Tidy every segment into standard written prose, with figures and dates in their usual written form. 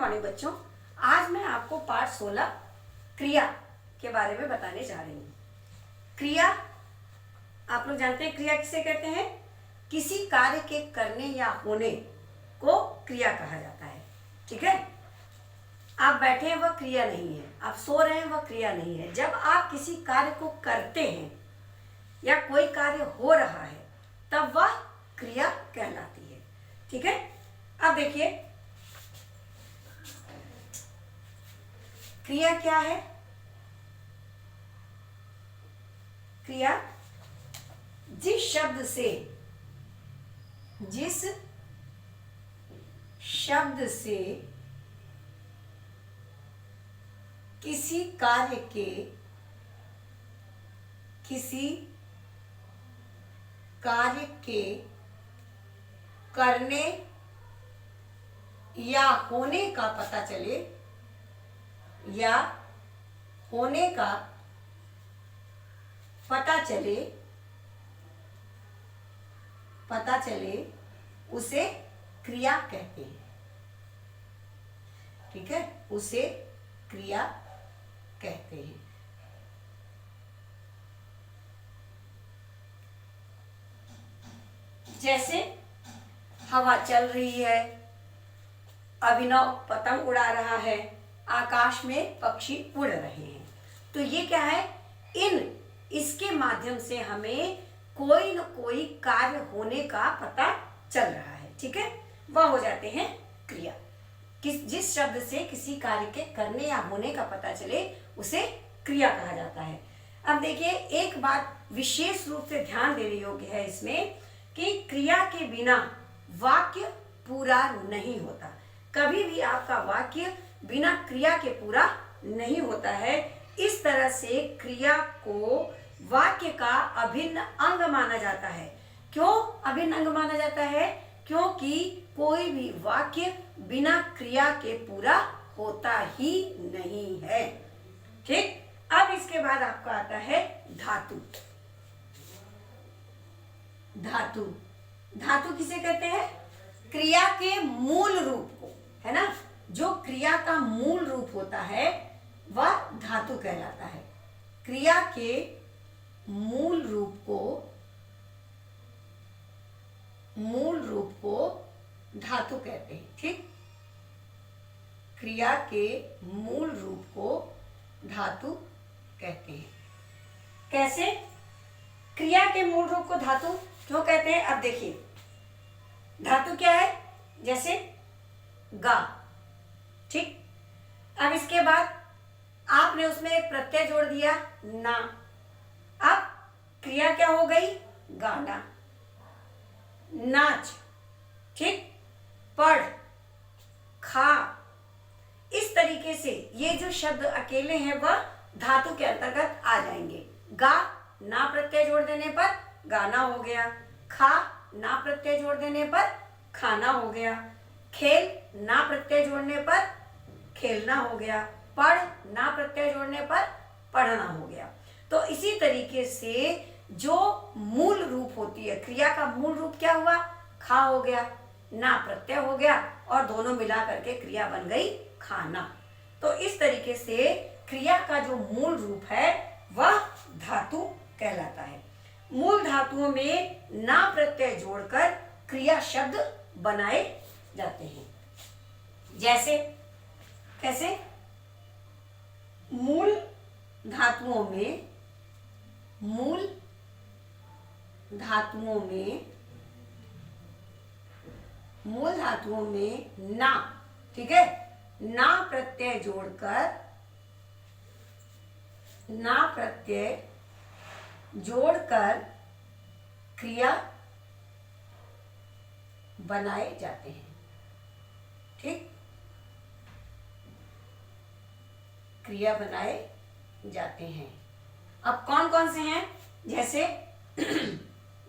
Morning बच्चों। आज मैं आपको पाठ 16 क्रिया के बारे में बताने जा रही हूँ। क्रिया, आप लोग जानते हैं क्रिया किसे कहते हैं? किसी कार्य के करने या होने को क्रिया कहा जाता है। ठीक है, आप बैठे हैं वह क्रिया नहीं है, आप सो रहे हैं वह क्रिया नहीं है। जब आप किसी कार्य को करते हैं या कोई कार्य हो रहा है तब वह क्रिया कहलाती है। ठीक है, अब देखिए क्रिया क्या है? क्रिया जिस शब्द से किसी कार्य के करने या होने का पता चले उसे क्रिया कहते हैं। ठीक है, उसे क्रिया कहते हैं। जैसे हवा चल रही है, अभिनव पतंग उड़ा रहा है, आकाश में पक्षी उड़ रहे हैं, तो ये क्या है? इसके माध्यम से हमें कोई न कोई कार्य होने का पता चल रहा है। ठीक है, वह हो जाते हैं क्रिया। जिस शब्द से किसी कार्य के करने या होने का पता चले उसे क्रिया कहा जाता है। अब देखिए, एक बात विशेष रूप से ध्यान देने योग्य है इसमें कि क्रिया के बिना वाक्य पूरा नहीं होता। कभी भी आपका वाक्य बिना क्रिया के पूरा नहीं होता है। इस तरह से क्रिया को वाक्य का अभिन्न अंग माना जाता है। क्यों अभिन्न अंग माना जाता है? क्योंकि कोई भी वाक्य बिना क्रिया के पूरा होता ही नहीं है। ठीक, अब इसके बाद आपका आता है धातु। धातु किसे कहते हैं? क्रिया के मूल रूप को, है ना, जो क्रिया का मूल रूप होता है वह धातु कहलाता है। क्रिया के मूल रूप को धातु कहते हैं। ठीक, क्रिया के मूल रूप को धातु कहते हैं। कैसे क्रिया के मूल रूप को धातु क्यों कहते हैं? अब देखिए, धातु क्या है? जैसे गा। ठीक, अब इसके बाद आपने उसमें एक प्रत्यय जोड़ दिया ना, अब क्रिया क्या हो गई? गाना। नाच, ठीक, पढ़, खा, इस तरीके से ये जो शब्द अकेले हैं वह धातु के अंतर्गत आ जाएंगे। गा ना प्रत्यय जोड़ देने पर गाना हो गया, खा ना प्रत्यय जोड़ देने पर खाना हो गया, खेल ना प्रत्यय जोड़ने पर खेलना हो गया, पढ़ ना प्रत्यय जोड़ने पर पढ़ना हो गया। तो इसी तरीके से जो मूल रूप होती है, क्रिया का मूल रूप क्या हुआ? खा हो गया, ना प्रत्यय हो गया और दोनों मिला करके क्रिया बन गई खाना। तो इस तरीके से क्रिया का जो मूल रूप है वह धातु कहलाता है। मूल धातुओं में ना प्रत्यय जोड़कर क्रिया शब्द बनाए जाते हैं। जैसे कैसे? मूल धातुओं में ना, ठीक है, ना प्रत्यय जोड़कर क्रिया बनाए जाते हैं। ठीक, क्रिया बनाए जाते हैं। अब कौन कौन से हैं? जैसे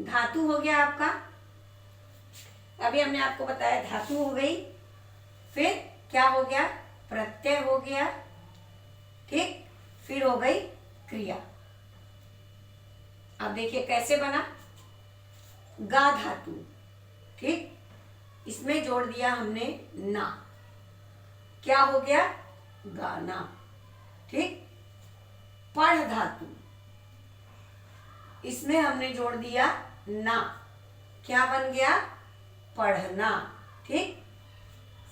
धातु हो गया आपका, अभी हमने आपको बताया धातु हो गई, फिर क्या हो गया? प्रत्यय हो गया, ठीक, फिर हो गई क्रिया। अब देखिए कैसे बना? गा धातु, ठीक, इसमें जोड़ दिया हमने ना, क्या हो गया? गाना। ठीक। पढ़ धातु, इसमें हमने जोड़ दिया ना, क्या बन गया? पढ़ना। ठीक।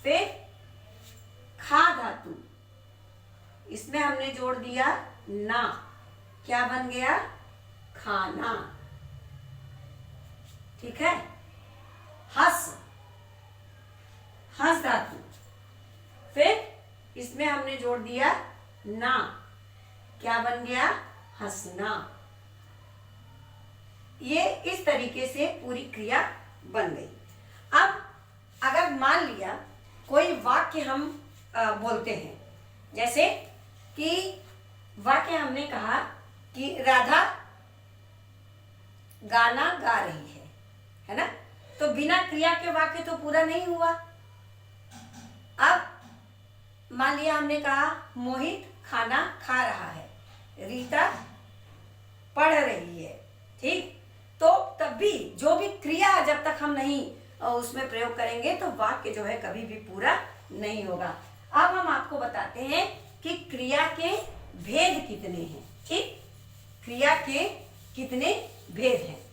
फिर खा धातु, इसमें हमने जोड़ दिया ना, क्या बन गया? खाना। ठीक है। हंस, हंस धातु, फिर इसमें हमने जोड़ दिया ना, क्या बन गया? हंसना। ये इस तरीके से पूरी क्रिया बन गई। अब अगर मान लिया कोई वाक्य हम बोलते हैं, जैसे कि वाक्य हमने कहा कि राधा गाना गा रही है ना? तो बिना क्रिया के वाक्य तो पूरा नहीं हुआ। अब मान लिया हमने कहा मोहित खाना खा रहा है, रीता पढ़ रही है। ठीक। तो तब भी जो भी क्रिया जब तक हम नहीं उसमें प्रयोग करेंगे तो वाक्य जो है कभी भी पूरा नहीं होगा। अब हम आपको बताते हैं कि क्रिया के भेद कितने हैं। ठीक। क्रिया के कितने भेद हैं।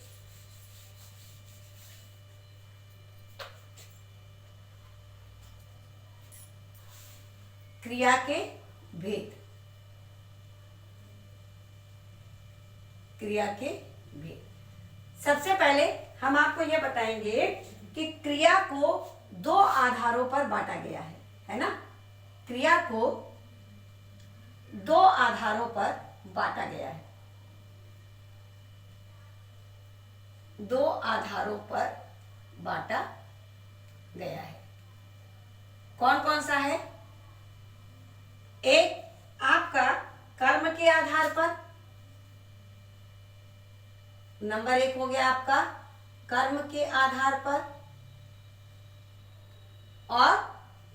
क्रिया के भेद, क्रिया के भेद। सबसे पहले हम आपको यह बताएंगे कि क्रिया को दो आधारों पर बांटा गया है ना? क्रिया को दो आधारों पर बांटा गया है। दो आधारों पर बांटा गया है। कौन कौन सा है? एक आपका कर्म के आधार पर, नंबर एक हो गया आपका कर्म के आधार पर, और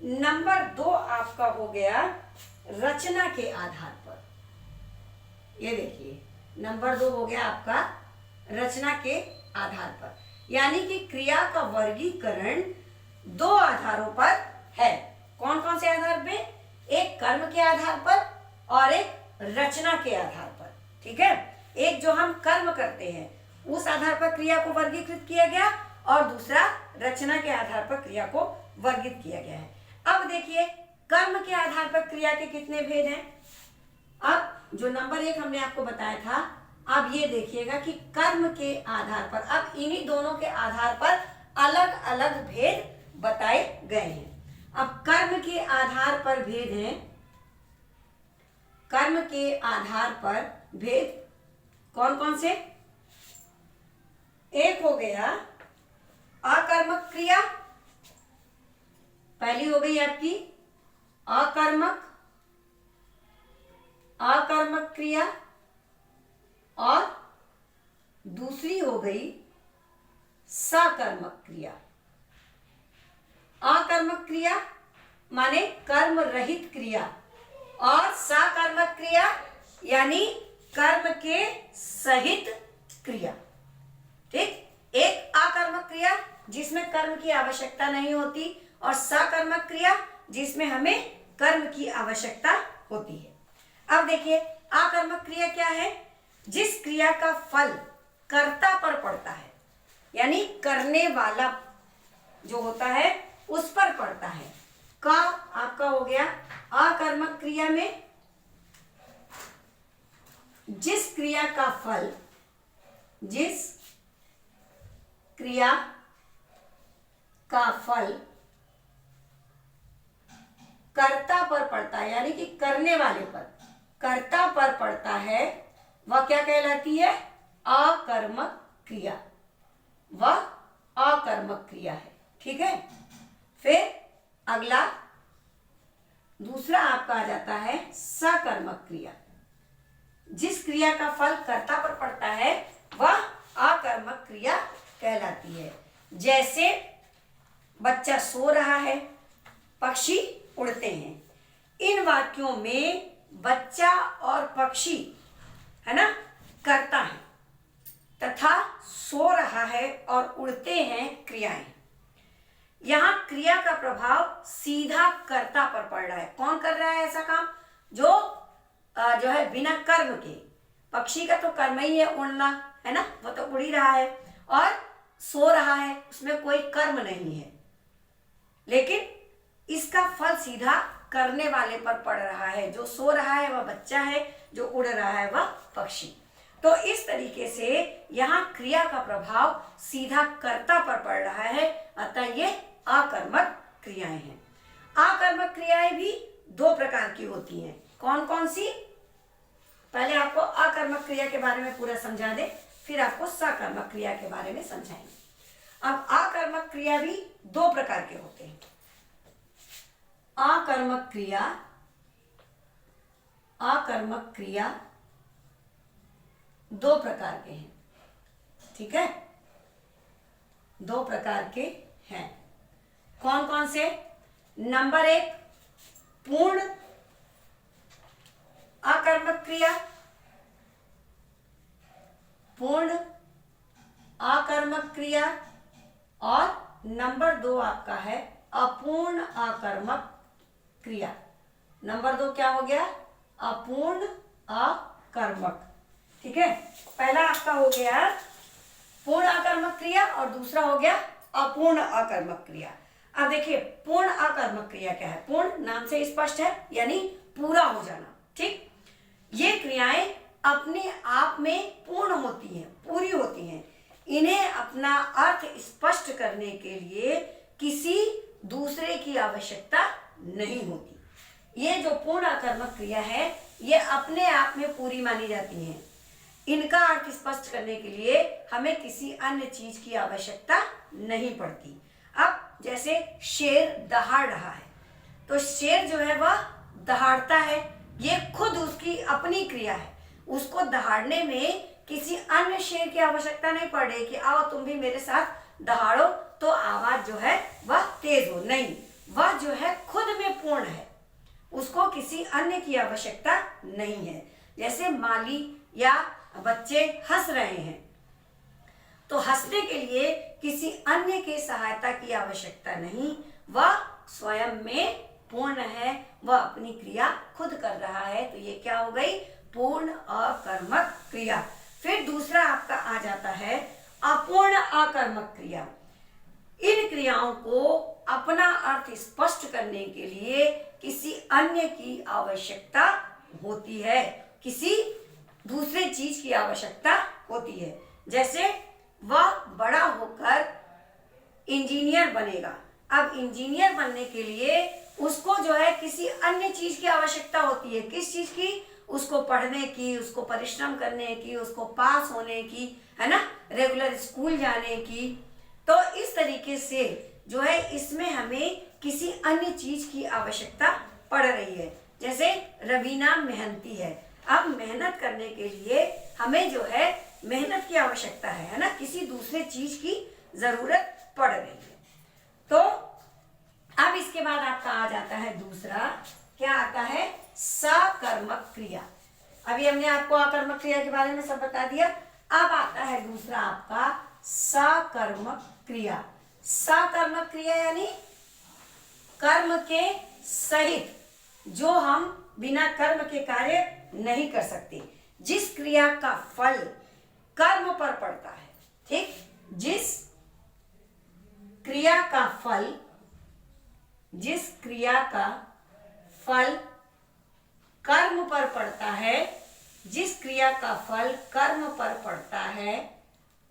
नंबर दो आपका हो गया रचना के आधार पर। ये देखिए, नंबर दो हो गया आपका रचना के आधार पर, यानी कि क्रिया का वर्गीकरण दो आधारों पर है। कौन कौन से आधार पे? एक कर्म के आधार पर और एक रचना के आधार पर। ठीक है। एक जो हम कर्म करते हैं उस आधार पर क्रिया को वर्गीकृत किया गया, और दूसरा रचना के आधार पर क्रिया को वर्गीकृत किया गया है। अब देखिए, कर्म के आधार पर क्रिया के कितने भेद हैं। अब जो नंबर एक हमने आपको बताया था, अब ये देखिएगा कि कर्म के आधार पर, अब इन्हीं दोनों के आधार पर अलग अलग भेद बताए गए हैं। अब कर्म के आधार पर भेद हैं। कर्म के आधार पर भेद कौन कौन से? एक हो गया अकर्मक क्रिया, पहली हो गई आपकी अकर्मक क्रिया, और दूसरी हो गई सकर्मक क्रिया। अकर्मक क्रिया माने कर्म रहित क्रिया, और सकर्मक क्रिया यानी कर्म के सहित क्रिया। ठीक। एक अकर्मक क्रिया जिसमें कर्म की आवश्यकता नहीं होती, और सकर्मक क्रिया जिसमें हमें कर्म की आवश्यकता होती है। अब देखिए, अकर्मक क्रिया क्या है? जिस क्रिया का फल कर्ता पर पड़ता है, यानी करने वाला जो होता है उस पर पड़ता है। का आपका हो गया अकर्मक क्रिया में जिस क्रिया का फल, जिस क्रिया का फल कर्ता पर पड़ता है, यानी कि करने वाले पर, कर्ता पर पड़ता है, वह क्या कहलाती है? अकर्मक क्रिया। वह अकर्मक क्रिया है। ठीक है। फिर अगला दूसरा आपका आ जाता है सकर्मक क्रिया। जिस क्रिया का फल कर्ता पर पड़ता है वह अकर्मक क्रिया कहलाती है। जैसे बच्चा सो रहा है, पक्षी उड़ते हैं। इन वाक्यों में बच्चा और पक्षी है ना कर्ता है, तथा सो रहा है और उड़ते हैं क्रियाएं। यहाँ क्रिया का प्रभाव सीधा कर्ता पर पड़ रहा है। कौन कर रहा है ऐसा काम? जो है बिना कर्म के। पक्षी का तो कर्म ही है उड़ना, है ना, वो तो उड़ ही रहा है और सो रहा है, उसमें कोई कर्म नहीं है। लेकिन इसका फल सीधा करने वाले पर पड़ रहा है। जो सो रहा है वह बच्चा है, जो उड़ रहा है वह पक्षी। तो इस तरीके से यहाँ क्रिया का प्रभाव सीधा कर्ता पर पड़ रहा है, अतः ये आकर्मक क्रियाएं हैं। आकर्मक क्रियाएं भी दो प्रकार की होती हैं। कौन कौन सी? पहले आपको आकर्मक क्रिया के बारे में पूरा समझा दे, फिर आपको सकर्मक क्रिया के बारे में समझाएंगे। अब आकर्मक क्रिया भी दो प्रकार के होते हैं। आकर्मक क्रिया दो प्रकार के हैं, ठीक है, दो प्रकार के हैं। कौन कौन से? नंबर 1 पूर्ण आकर्मक क्रिया, पूर्ण आकर्मक क्रिया, और नंबर 2 आपका है अपूर्ण आकर्मक क्रिया। नंबर 2 क्या हो गया? अपूर्ण आकर्मक, ठीक है। पहला आपका हो गया पूर्ण आकर्मक क्रिया और दूसरा हो गया अपूर्ण आकर्मक क्रिया। अब देखिए पूर्ण आकर्मक क्रिया क्या है? पूर्ण नाम से स्पष्ट है, यानी पूरा हो जाना, ठीक। ये क्रियाएं अपने आप में पूर्ण होती हैं, पूरी होती हैं। इन्हें अपना अर्थ स्पष्ट करने के लिए किसी दूसरे की आवश्यकता नहीं होती। ये जो पूर्ण आकर्मक क्रिया है ये अपने आप में पूरी मानी जाती हैं। इनका अर्थ स्पष्ट करने के लिए हमें किसी अन्य चीज की आवश्यकता नहीं पड़ती। अब जैसे शेर दहाड़ रहा है, तो शेर जो है वह दहाड़ता है, ये खुद उसकी अपनी क्रिया है। उसको दहाड़ने में किसी अन्य शेर की आवश्यकता नहीं पड़ रही कि आओ तुम भी मेरे साथ दहाड़ो तो आवाज जो है वह तेज हो, नहीं, वह जो है खुद में पूर्ण है, उसको किसी अन्य की आवश्यकता नहीं है। जैसे माली या बच्चे हंस रहे हैं, तो हंसने के लिए किसी अन्य की सहायता की आवश्यकता नहीं, वह स्वयं में पूर्ण है, वह अपनी क्रिया खुद कर रहा है। तो ये क्या हो गई? पूर्ण आकर्मक क्रिया। फिर दूसरा आपका आ जाता है अपूर्ण आकर्मक क्रिया। इन क्रियाओं को अपना अर्थ स्पष्ट करने के लिए किसी अन्य की आवश्यकता होती है, किसी दूसरे चीज की आवश्यकता होती है। जैसे वह बड़ा होकर इंजीनियर बनेगा। अब इंजीनियर बनने के लिए उसको जो है किसी अन्य चीज की आवश्यकता होती है। किस चीज की? उसको पढ़ने की, उसको परिश्रम करने की, उसको पास होने की, है ना, रेगुलर स्कूल जाने की। तो इस तरीके से जो है इसमें हमें किसी अन्य चीज की आवश्यकता पड़ रही है। जैसे रवीना मेहनती है, अब मेहनत करने के लिए हमें जो है मेहनत की आवश्यकता है ना, किसी दूसरे चीज की जरूरत पड़ रही है। तो अब इसके बाद आपका आ जाता है दूसरा, क्या आता है? सकर्मक क्रिया। अभी हमने आपको अकर्मक क्रिया के बारे में सब बता दिया। अब आता है दूसरा आपका सकर्मक क्रिया। सकर्मक क्रिया यानी कर्म के सहित, जो हम बिना कर्म के कार्य नहीं कर सकते, जिस क्रिया का फल कर्म पर पड़ता है, ठीक, जिस क्रिया का फल कर्म पर पड़ता है, जिस क्रिया का फल कर्म पर पड़ता है,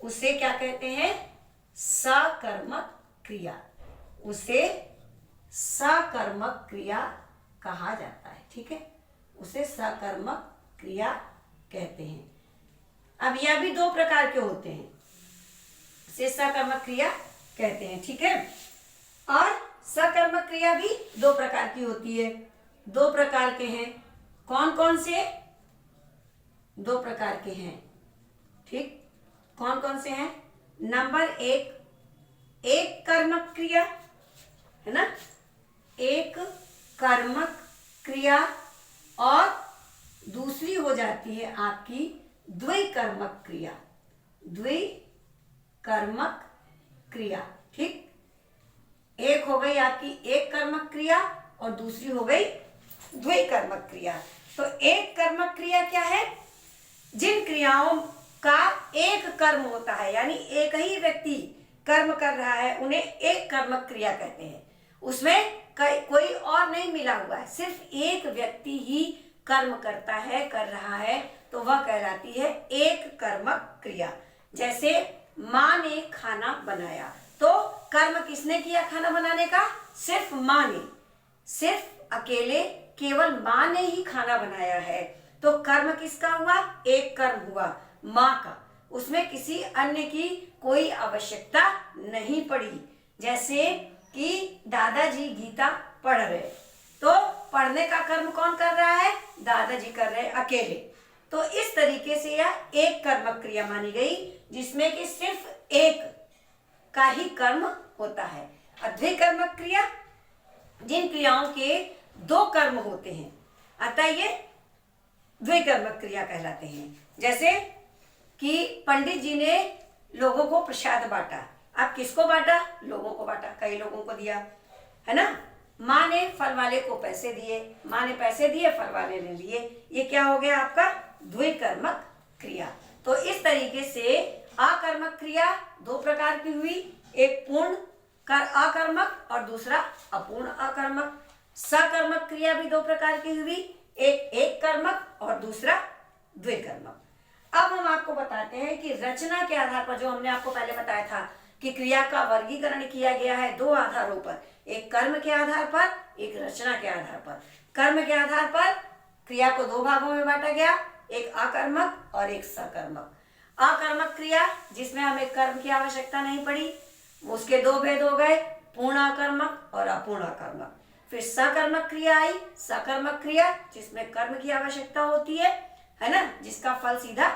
उसे क्या कहते हैं? सकर्मक क्रिया। उसे सकर्मक क्रिया कहा जाता है, ठीक है, उसे सकर्मक क्रिया कहते हैं। अब यह भी दो प्रकार के होते हैं, उसे सकर्मक क्रिया कहते हैं, ठीक है। और सकर्मक क्रिया भी दो प्रकार की होती है। दो प्रकार के हैं। कौन कौन से? दो प्रकार के हैं, ठीक। कौन कौन से हैं? नंबर 1 एक कर्मक क्रिया, है ना, एक कर्मक क्रिया, और दूसरी हो जाती है आपकी द्विकर्मक क्रिया। द्विकर्मक क्रिया, ठीक। एक हो गई आपकी एक कर्मक क्रिया और दूसरी हो गई द्विकर्मक क्रिया। तो एक कर्मक क्रिया क्या है? जिन क्रियाओं का एक कर्म होता है, यानी एक ही व्यक्ति कर्म कर रहा है, उन्हें एक कर्मक क्रिया कहते हैं। उसमें कोई और नहीं मिला हुआ है, सिर्फ एक व्यक्ति ही कर्म करता है, कर रहा है, तो वह कहलाती है एक कर्मक क्रिया। जैसे माँ ने खाना बनाया, तो कर्म किसने किया खाना बनाने का? सिर्फ माँ ने, सिर्फ अकेले केवल माँ ने ही खाना बनाया है, तो कर्म किसका हुआ? एक कर्म हुआ माँ का, उसमें किसी अन्य की कोई आवश्यकता नहीं पड़ी। जैसे कि दादाजी गीता पढ़ रहे, तो पढ़ने का कर्म कौन कर रहा है? दादाजी कर रहे अकेले। तो इस तरीके से यह एक कर्मक क्रिया मानी गई, जिसमें कि सिर्फ एक का ही कर्म होता है। द्विकर्मक क्रिया, जिन क्रियाओं के दो कर्म होते हैं, अतः ये द्विकर्मक क्रिया कहलाते हैं। जैसे कि पंडित जी ने लोगों को प्रसाद बांटा। अब किसको बांटा? लोगों को बांटा, कई लोगों को दिया, है ना। माँ ने फल वाले को पैसे दिए, माँ ने पैसे दिए, फल वाले ने लिए। ये क्या हो गया आपका? द्विकर्मक क्रिया। तो इस तरीके से अकर्मक क्रिया दो प्रकार की हुई, एक पूर्ण अकर्मक और दूसरा अपूर्ण अकर्मक। सकर्मक क्रिया भी दो प्रकार की हुई, एक एक कर्मक और दूसरा द्विकर्मक। अब हम आपको बताते हैं कि रचना के आधार पर, जो हमने आपको पहले बताया था कि क्रिया का वर्गीकरण किया गया है दो आधारों पर, एक कर्म के आधार पर, एक रचना के आधार पर। कर्म के आधार पर क्रिया को दो भागों में बांटा गया, एक अकर्मक और एक सकर्मक। अकर्मक क्रिया जिसमें हमें कर्म की आवश्यकता नहीं पड़ी, उसके दो भेद हो गए, पूर्ण अकर्मक और अपूर्ण अकर्मक। फिर सकर्मक क्रिया आई, सकर्मक क्रिया जिसमें कर्म की आवश्यकता होती है ना, जिसका फल सीधा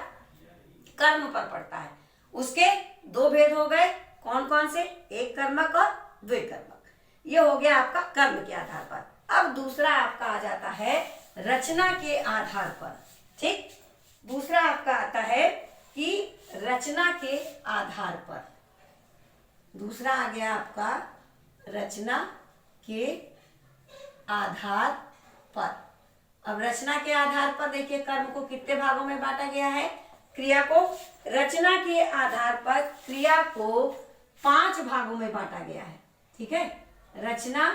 कर्म पर पड़ता है। उसके दो भेद हो गए, कौन कौन से? एक कर्मक और द्विकर्मक। ये हो गया आपका कर्म के आधार पर। अब दूसरा आपका आ जाता है रचना के आधार पर। ठीक, दूसरा आपका आता है कि रचना के आधार पर। दूसरा आ गया आपका रचना के आधार पर। अब रचना के आधार पर देखिए, कर्म को कितने भागों में बांटा गया है? क्रिया को रचना के आधार पर क्रिया को 5 भागों में बांटा गया है। ठीक है, रचना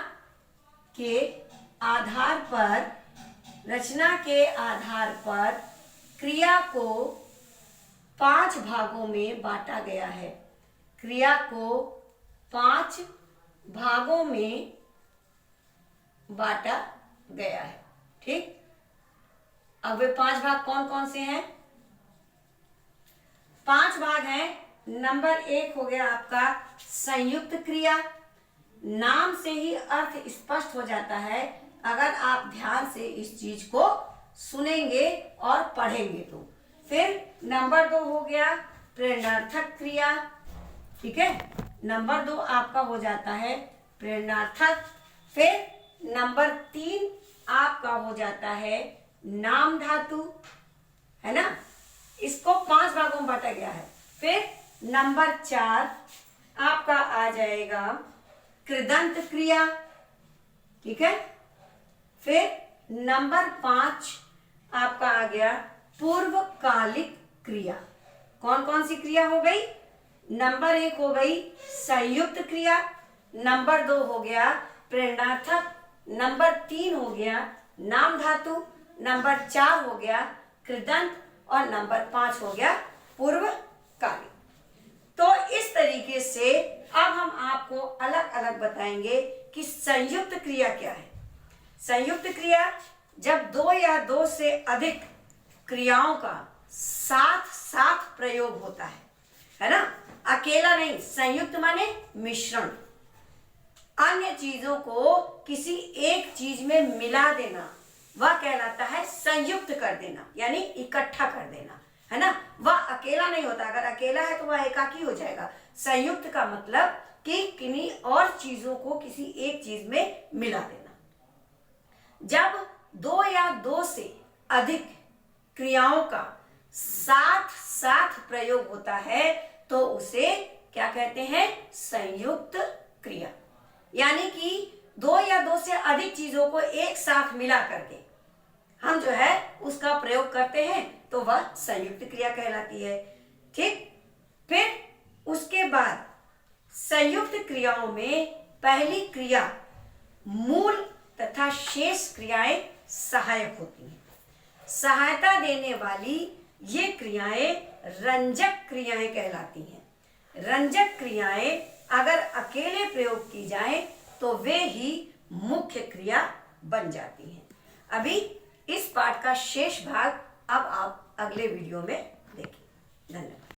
के आधार पर, रचना के आधार पर क्रिया को 5 भागों में बांटा गया है। क्रिया को 5 भागों में बांटा गया है। ठीक, अब वे 5 भाग कौन कौन से हैं? 5 भाग हैं। नंबर 1 हो गया आपका संयुक्त क्रिया। नाम से ही अर्थ स्पष्ट हो जाता है अगर आप ध्यान से इस चीज को सुनेंगे और पढ़ेंगे तो। फिर नंबर 2 हो गया प्रेरणार्थक क्रिया। ठीक है, नंबर 2 आपका हो जाता है प्रेरणार्थक। फिर नंबर 3 आपका हो जाता है नाम धातु, है ना। इसको 5 भागों में बांटा गया है। फिर नंबर 4 आपका आ जाएगा कृदंत क्रिया। ठीक है, फिर नंबर 5 आपका आ गया पूर्वकालिक क्रिया। कौन कौन सी क्रिया हो गई? नंबर 1 हो गई संयुक्त क्रिया, नंबर 2 हो गया प्रेरणार्थक, नंबर 3 हो गया नाम धातु, नंबर 4 हो गया कृदंत और नंबर 5 हो गया पूर्वकालिक। तो इस तरीके से अब हम आपको अलग अलग बताएंगे कि संयुक्त क्रिया क्या है। संयुक्त क्रिया जब 2 या 2 से अधिक क्रियाओं का साथ साथ प्रयोग होता है ना, अकेला नहीं। संयुक्त माने मिश्रण, अन्य चीजों को किसी एक चीज में मिला देना, वह कहलाता है संयुक्त कर देना, यानी इकट्ठा कर देना, है ना। वह अकेला नहीं होता, अगर अकेला है तो वह एकाकी हो जाएगा। संयुक्त का मतलब कि किन्हीं और चीजों को किसी एक चीज में मिला देना। जब 2 या 2 से अधिक क्रियाओं का साथ साथ प्रयोग होता है तो उसे क्या कहते हैं? संयुक्त क्रिया। यानी कि दो या दो से अधिक चीजों को एक साथ मिला करके हम जो है उसका प्रयोग करते हैं तो वह संयुक्त क्रिया कहलाती है। ठीक, फिर उसके बाद संयुक्त क्रियाओं में पहली क्रिया मूल तथा शेष क्रियाएं सहायक होती हैं। सहायता देने वाली ये क्रियाएं रंजक क्रियाएं कहलाती हैं। रंजक क्रियाएं अगर अकेले प्रयोग की जाए तो वे ही मुख्य क्रिया बन जाती हैं। अभी इस पाठ का शेष भाग अब आप अगले वीडियो में देखें। धन्यवाद।